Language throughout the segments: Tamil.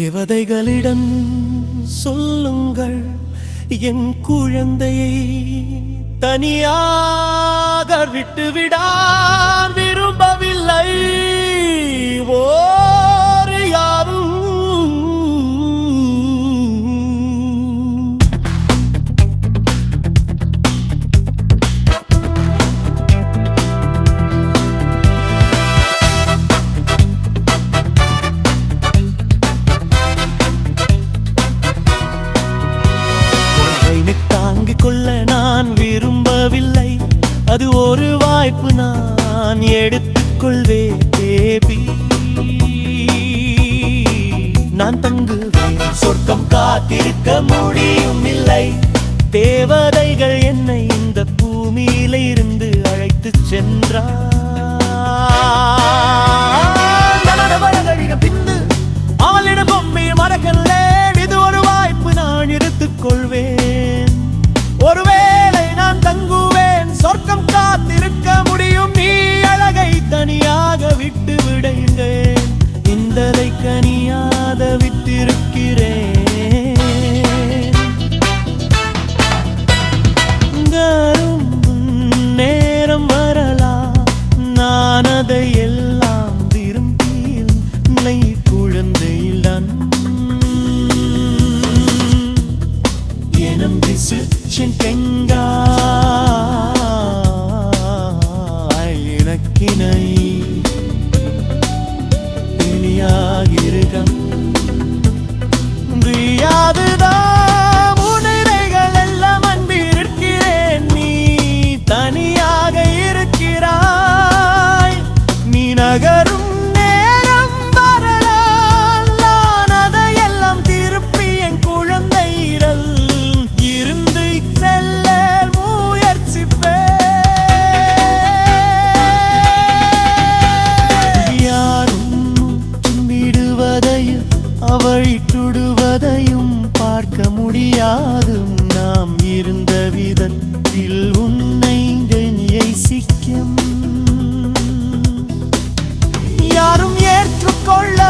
தேவதைகளிடம் சொல்லுங்கள், என் குழந்தையை தனியாக விட்டுவிடான் விரும்பவில்லை. ஓர் யாரும் தாங்கிக் கொள்ள நான் விரும்பவில்லை. அது ஒரு வாய்ப்பு, நான் எடுத்துக்கொள்வேன் பேபி. நான் தங்குவேன், சொர்க்கம் காத்திருக்க முடியும் இல்லை. தேவதைகள் என்னை இந்த பூமியில இருந்து அழைத்து சென்றார். பிந்து அவளிடம் பொம்மை மறக்கல்லே. இது ஒரு வாய்ப்பு, நான் எடுத்துக்கொள்வேன். ஒருவேளை நான் தங்குவேன், சொர்க்கம் காத்திருக்க முடியும். நீ அழகை தனியாக விட்டு விடுங்கள். இந்தலை கனியாத விட்டிருக்கிறேன். நேரம் வரலாம், நான் அதை எல்லாம் விரும்பியில் நீ குழந்தையில்தான் எனம் decision எனக்கினை இனியாகிருகம் முடியாதுதான். உன்னைகள் எல்லாம் அன்பிருக்கிறேன், நீ தனியாக இருக்கிறாய். நீ நகரும் நேரம் வரலாம், நான் அதையெல்லாம் திருப்பி என் குழந்தையிடல் இருந்து செல்ல முயற்சிப்பேன். யாரும் விடுவதையும் அவழிட்டுடுவதையும் பார்க்க முடியாது. நாம் இருந்த விதத்தில் உன்னை நேசிக்கும் யாரும் ஏற்றுக்கொள்ள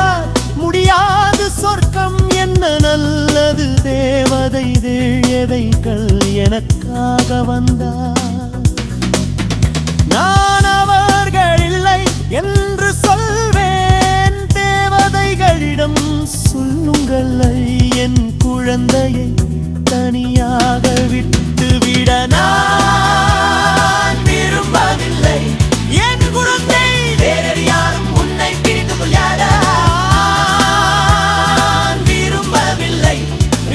முடியாது. சொர்க்கம் என்ன நல்லது, தேவதை தேவதைகள் எனக்காக வந்தார். நான் அவர்கள் இல்லை என்று சொல்வேன். தேவதைகளிடம் சொல்லுங்கள், என் குழந்தையை தனியாக விட்டுவிட நான் விரும்பவில்லை. என் குழந்தை வேறு யாரும் உன்னை பிரிந்து கொள்ளாத விரும்பவில்லை.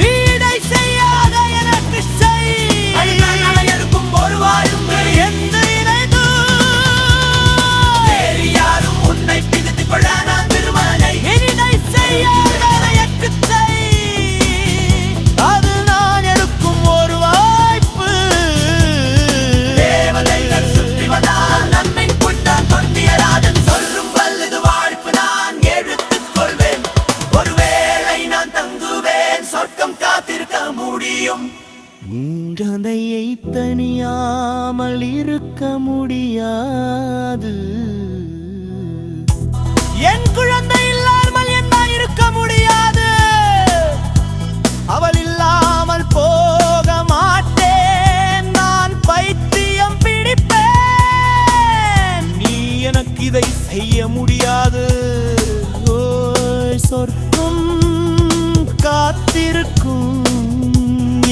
ஈடை செய்யாத எனக்கு எடுக்கும் ஒரு வாயும் எந்த இணைந்து வேறு யாரும் உன்னை பிரிந்து கொள்ள நான் விரும்பலை. ஈடை செய்யாத எனக்கு அது நான் எடுக்கும் ஒரு வாய்ப்பு. தேவதைகள் சுற்றி வந்தால் நம்மை கொண்டான் தொன்னியராஜன் சொல்லும் வல்லது வாழ்ப்பு, நான் எடுத்துக்கொள்வேன். ஒருவேளை நான் தங்குவேன், சொர்க்கம் காத்திருக்க முடியும். குழந்தையை தனியாமல் இருக்க முடியாது. என் குழந்தை இல்லாமல் என்னால் இருக்க முடியாது. அவள் இல்லாமல் போக மாட்டேன், நான் பைத்தியம் பிடிப்பேன். நீ எனக்கு இதை செய்ய முடியாது. சொர்க்கம் காத்திருக்கும்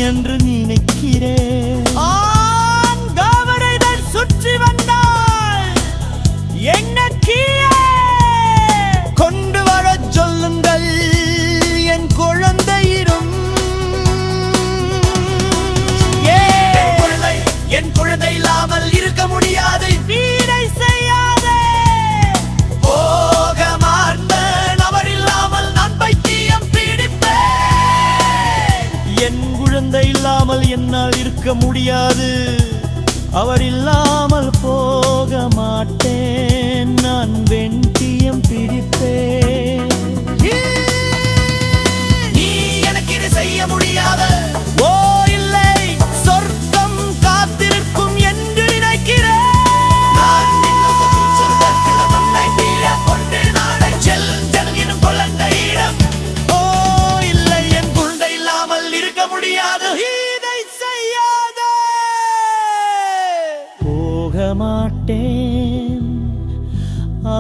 என்று நினைக்கிறேன். கவடைகள் சுற்றி வந்தால் என்ன கீழே கொண்டு வர சொல்லுங்கள், என் குழந்தையிடம். என் குழந்தை இல்லாமல் இருக்க முடியாது. வீடை செய்யாதே, போக மாட்டேன். அவர் இல்லாமல் நான் பைத்தியம் பிடிப்பேன். என் குழந்தை இல்லாமல் என்னால் இருக்க முடியாது. அவர் இல்லாமல் போக மாட்டேன், நான் வெண்டியம் பிடிப்பேன். நீ எனக்கு இது செய்ய முடியாது. ஓ இல்லை, சொர்க்கம் காத்திருக்கும் என்று நினைக்கிறேன். நான்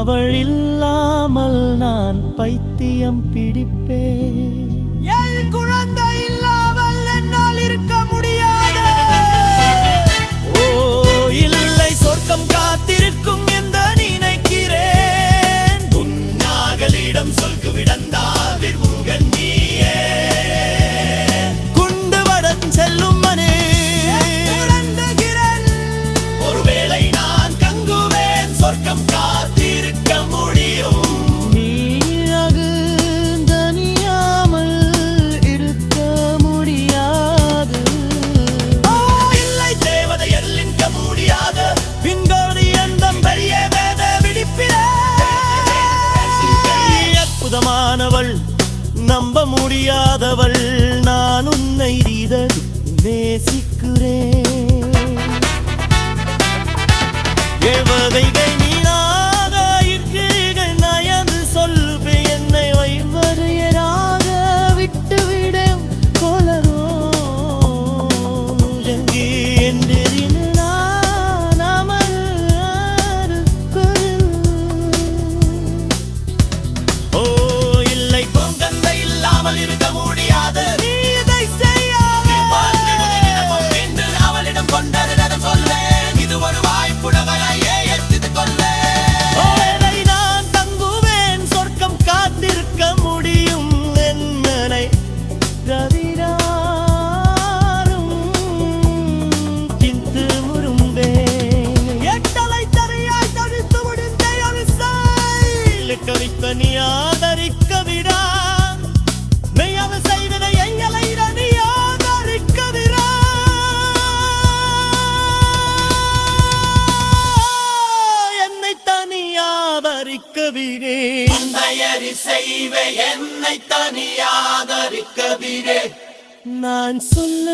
அவள் இல்லாமல் நான் பைத்தியம் பிடிப்பேன். என் குழந்தை இல்லாமல் என்னால் இருக்க முடியாது. ஓ இல்லை, சொர்க்கம் காத்திருக்கும் என்று நினைக்கிறேன். உன்னாகளிடம் சொல்கு விடந்தாவில் உங்கள் நீயே குண்டு வடம் செல்லும் மனே. ஒருவேளை நான் தங்குவேன், சொர்க்கம் காத்திருக்க முடியும். நீயாக தனியாமல் இருக்க முடியாது. ஓ இல்லை, தேவதை எல்லிக்க முடியாது. பின்கோடி எந்த பெரிய வேத விடிப்பிலே அற்புதமானவள், நம்ப முடியாதவள். நான் உன்னை நேசிக்கிறேன். ஏவகைகை நீனாக இருக்கீர்கள், நயந்து சொல்வே என்னை வைவரையராக விட்டுவிடும் கொலரோ. எங்கே என்றின் நான் அமர். ஓ இல்லை, பொங்கந்தை இல்லாமல் இருக்க முடியாது. நீ இதை செய்யாதே. என்று அவளிடம் கொண்டறிடம் சொல்லேன். இது ஒரு வாய்ப்புடவையே எடுத்து கொள்ளேன். ஒருவேளை நான் தங்குவேன், சொர்க்கம் காத்திருக்க முடியும். என்னை ரவிராரும் கிந்து முரும்பேன். எட்டலை தரையாய் தடுத்து முடிந்த ஒரு கவிக்க நீ ஆதரிக்க விடா. மெய்யவ செய்வதை எங்களை நீ ஆதரிக்க விடா. என்னை தனியாதரிக்க விடே. தயரி செய்வே என்னை தனியாதரிக்க விடே. நான் சொல்ல